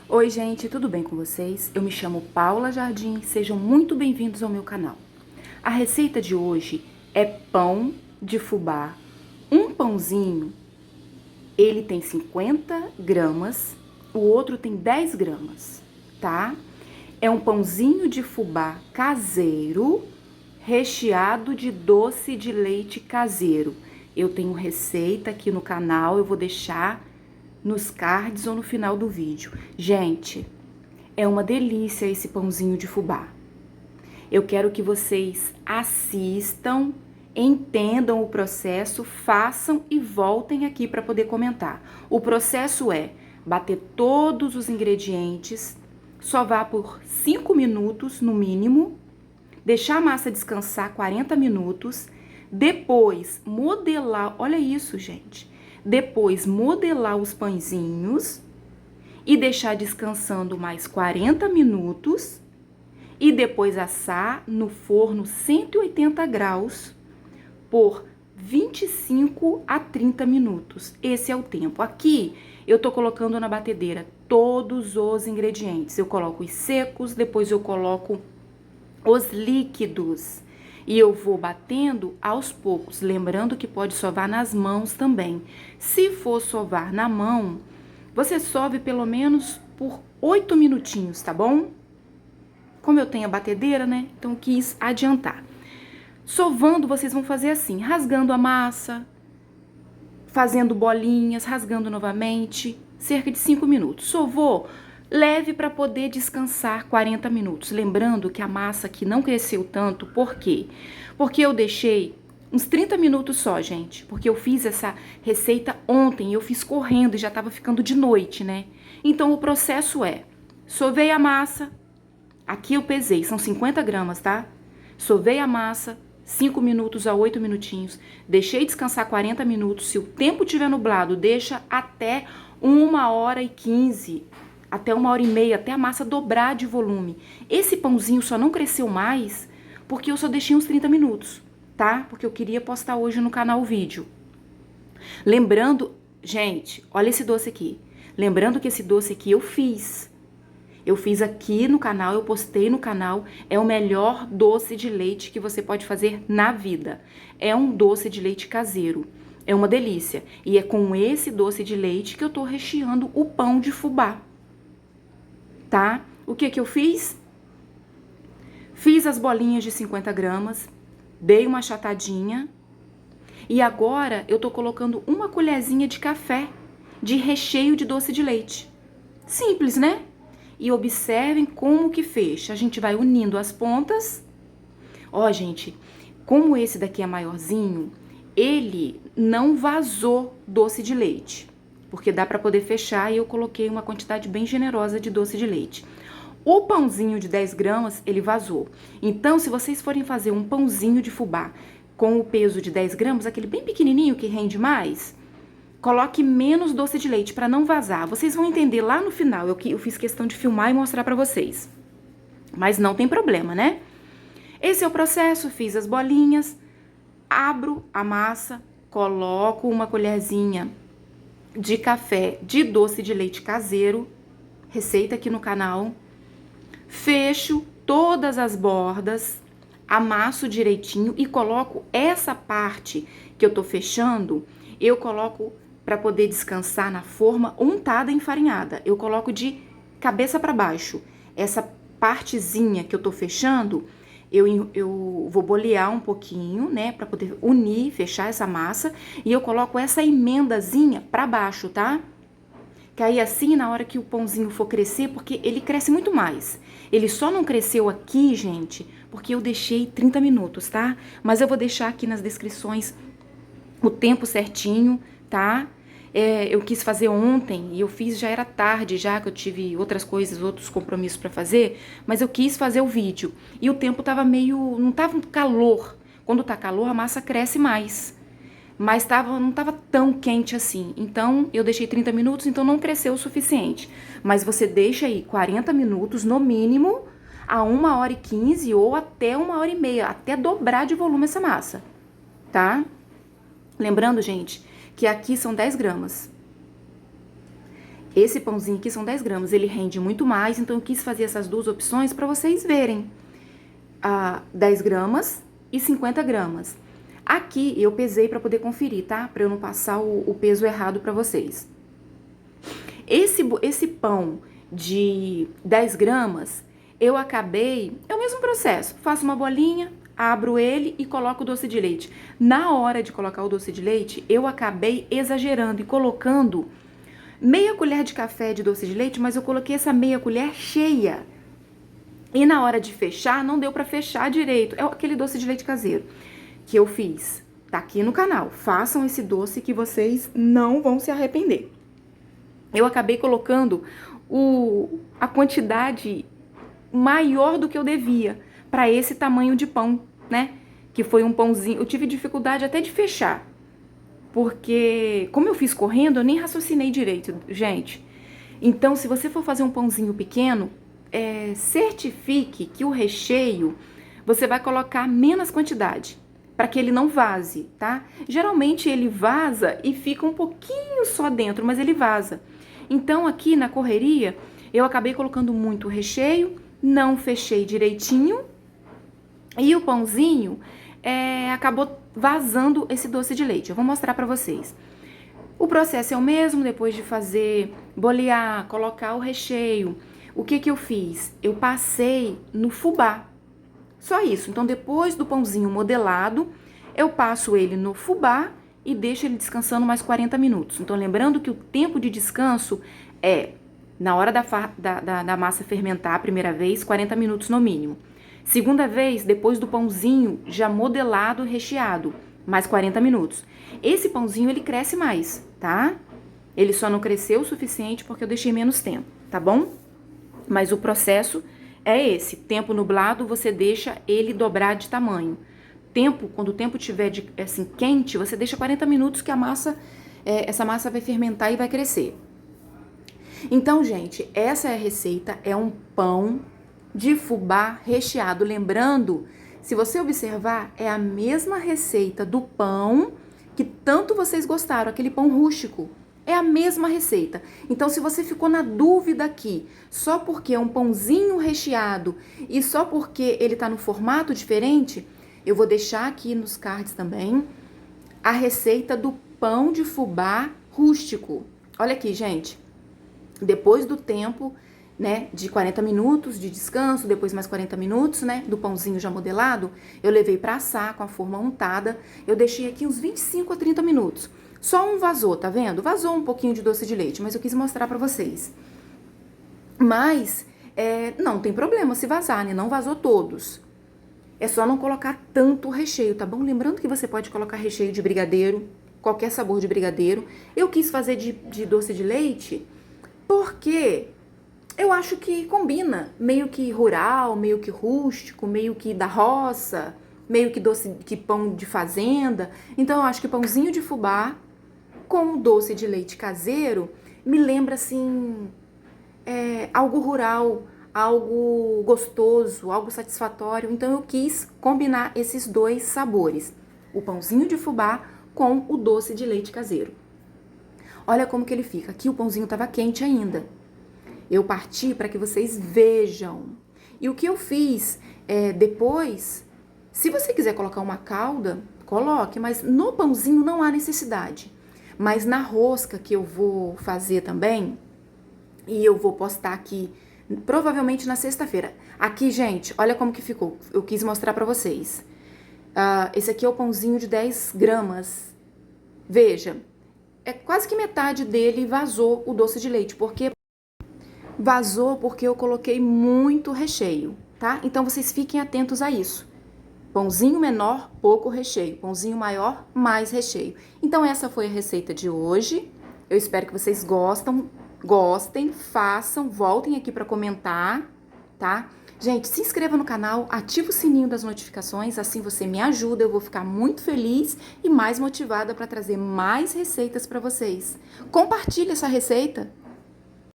Oi, gente, tudo bem com vocês? Eu me chamo Paula Jardim, sejam muito bem-vindos ao meu canal. A receita de hoje é pão de fubá. Um pãozinho, ele tem 50 gramas, o outro tem 10 gramas, tá? É um pãozinho de fubá caseiro, recheado de doce de leite caseiro. Eu tenho receita aqui no canal, eu vou deixar nos cards ou no final do vídeo. Gente, é uma delícia esse pãozinho de fubá. Eu quero que vocês assistam, entendam o processo, façam e voltem aqui para poder comentar. O processo é bater todos os ingredientes, sovar por 5 minutos no mínimo, deixar a massa descansar 40 minutos, depois modelar, olha isso, gente. Depois modelar os pãezinhos e deixar descansando mais 40 minutos e depois assar no forno 180 graus por 25 a 30 minutos. Esse é o tempo. Aqui eu tô colocando na batedeira todos os ingredientes. Eu coloco os secos, depois eu coloco os líquidos. E eu vou batendo aos poucos, lembrando que pode sovar nas mãos também. Se for sovar na mão, você sove pelo menos por 8 minutinhos, tá bom? Como eu tenho a batedeira, né? Então quis adiantar. Sovando, vocês vão fazer assim, rasgando a massa, fazendo bolinhas, rasgando novamente, cerca de 5 minutos. Sovou, leve para poder descansar 40 minutos. Lembrando que a massa aqui não cresceu tanto, por quê? Porque eu deixei uns 30 minutos só, gente, porque eu fiz essa receita ontem, eu fiz correndo e já tava ficando de noite, né? Então o processo é, sovei a massa, aqui eu pesei, são 50 gramas, tá? Sovei a massa, 5 minutos a 8 minutinhos, deixei descansar 40 minutos, se o tempo tiver nublado, deixa até 1h15, até 1h30, até a massa dobrar de volume. Esse pãozinho só não cresceu mais porque eu só deixei uns 30 minutos, tá? Porque eu queria postar hoje no canal o vídeo. Lembrando, gente, olha esse doce aqui. Lembrando que esse doce aqui eu fiz. Eu fiz aqui no canal, eu postei no canal. É o melhor doce de leite que você pode fazer na vida. É um doce de leite caseiro. É uma delícia. E é com esse doce de leite que eu tô recheando o pão de fubá. Tá? O que que eu fiz? Fiz as bolinhas de 50 gramas, dei uma achatadinha e agora eu tô colocando uma colherzinha de café de recheio de doce de leite. Simples, né? E observem como que fecha. A gente vai unindo as pontas. Ó, gente, como esse daqui é maiorzinho, ele não vazou doce de leite, porque dá para poder fechar e eu coloquei uma quantidade bem generosa de doce de leite. O pãozinho de 10 gramas, ele vazou. Então, se vocês forem fazer um pãozinho de fubá com o peso de 10 gramas, aquele bem pequenininho que rende mais, coloque menos doce de leite para não vazar. Vocês vão entender lá no final, eu fiz questão de filmar e mostrar para vocês. Mas não tem problema, né? Esse é o processo, fiz as bolinhas, abro a massa, coloco uma colherzinha de café de doce de leite caseiro, receita aqui no canal, fecho todas as bordas, amasso direitinho e coloco essa parte que eu tô fechando, eu coloco para poder descansar na forma untada e enfarinhada. Eu coloco de cabeça para baixo. Essa partezinha que eu tô fechando, eu vou bolear um pouquinho, né, para poder unir, fechar essa massa, e eu coloco essa emendazinha para baixo, tá? Que aí assim, na hora que o pãozinho for crescer, porque ele cresce muito mais. Ele só não cresceu aqui, gente, porque eu deixei 30 minutos, tá? Mas eu vou deixar aqui nas descrições o tempo certinho, tá? Eu quis fazer ontem e eu fiz, já era tarde, já que eu tive outras coisas, outros compromissos pra fazer, mas eu quis fazer o vídeo. E o tempo tava meio, não tava um calor. Quando tá calor, a massa cresce mais. Mas não tava tão quente assim. Então, eu deixei 30 minutos, então não cresceu o suficiente. Mas você deixa aí 40 minutos no mínimo, a 1h15 ou até 1h30, até dobrar de volume essa massa, tá? Lembrando, gente, que aqui são 10 gramas. Esse pãozinho aqui são 10 gramas, ele rende muito mais, então eu quis fazer essas duas opções para vocês verem. 10 gramas e 50 gramas. Aqui eu pesei para poder conferir, tá? Para eu não passar o peso errado para vocês. Esse pão de 10 gramas, eu acabei, é o mesmo processo, faço uma bolinha, abro ele e coloco o doce de leite. Na hora de colocar o doce de leite, eu acabei exagerando e colocando meia colher de café de doce de leite, mas eu coloquei essa meia colher cheia. E na hora de fechar, não deu pra fechar direito. É aquele doce de leite caseiro que eu fiz. Tá aqui no canal. Façam esse doce que vocês não vão se arrepender. Eu acabei colocando a quantidade maior do que eu devia para esse tamanho de pão, né? Que foi um pãozinho. Eu tive dificuldade até de fechar. Porque, como eu fiz correndo, eu nem raciocinei direito, gente. Então, se você for fazer um pãozinho pequeno, certifique que o recheio você vai colocar menos quantidade, para que ele não vaze, tá? Geralmente ele vaza e fica um pouquinho só dentro, mas ele vaza. Então, aqui na correria, eu acabei colocando muito recheio, não fechei direitinho, e o pãozinho acabou vazando esse doce de leite. Eu vou mostrar pra vocês. O processo é o mesmo, depois de fazer, bolear, colocar o recheio. O que eu fiz? Eu passei no fubá. Só isso. Então, depois do pãozinho modelado, eu passo ele no fubá e deixo ele descansando mais 40 minutos. Então, lembrando que o tempo de descanso é, na hora da massa fermentar a primeira vez, 40 minutos no mínimo. Segunda vez, depois do pãozinho já modelado, recheado, mais 40 minutos. Esse pãozinho, ele cresce mais, tá? Ele só não cresceu o suficiente porque eu deixei menos tempo, tá bom? Mas o processo é esse. Tempo nublado, você deixa ele dobrar de tamanho. Quando o tempo estiver assim, quente, você deixa 40 minutos que essa massa vai fermentar e vai crescer. Então, gente, essa é a receita. É um pão de fubá recheado. Lembrando, se você observar, é a mesma receita do pão que tanto vocês gostaram, aquele pão rústico. É a mesma receita. Então, se você ficou na dúvida aqui, só porque é um pãozinho recheado e só porque ele tá no formato diferente, eu vou deixar aqui nos cards também a receita do pão de fubá rústico. Olha aqui, gente. Depois do tempo, né, de 40 minutos de descanso, depois mais 40 minutos, né, do pãozinho já modelado, eu levei para assar com a forma untada. Eu deixei aqui uns 25 a 30 minutos. Só um vazou, tá vendo? Vazou um pouquinho de doce de leite, mas eu quis mostrar pra vocês. Mas, não tem problema se vazar, né? Não vazou todos. É só não colocar tanto recheio, tá bom? Lembrando que você pode colocar recheio de brigadeiro, qualquer sabor de brigadeiro. Eu quis fazer de doce de leite porque eu acho que combina. Meio que rural, meio que rústico, meio que da roça, meio que pão de fazenda. Então, eu acho que pãozinho de fubá com doce de leite caseiro me lembra, assim, algo rural, algo gostoso, algo satisfatório. Então, eu quis combinar esses dois sabores, o pãozinho de fubá com o doce de leite caseiro. Olha como que ele fica. Aqui o pãozinho estava quente ainda. Eu parti para que vocês vejam. E o que eu fiz depois, se você quiser colocar uma calda, coloque, mas no pãozinho não há necessidade. Mas na rosca que eu vou fazer também, e eu vou postar aqui, provavelmente na sexta-feira. Aqui, gente, olha como que ficou. Eu quis mostrar pra vocês. Esse aqui é o pãozinho de 10 gramas. Veja, quase que metade dele vazou o doce de leite. Vazou porque eu coloquei muito recheio, tá? Então, vocês fiquem atentos a isso. Pãozinho menor, pouco recheio. Pãozinho maior, mais recheio. Então, essa foi a receita de hoje. Eu espero que vocês gostem, façam, voltem aqui para comentar, tá? Gente, se inscreva no canal, ativa o sininho das notificações, assim você me ajuda, eu vou ficar muito feliz e mais motivada para trazer mais receitas para vocês. Compartilhe essa receita.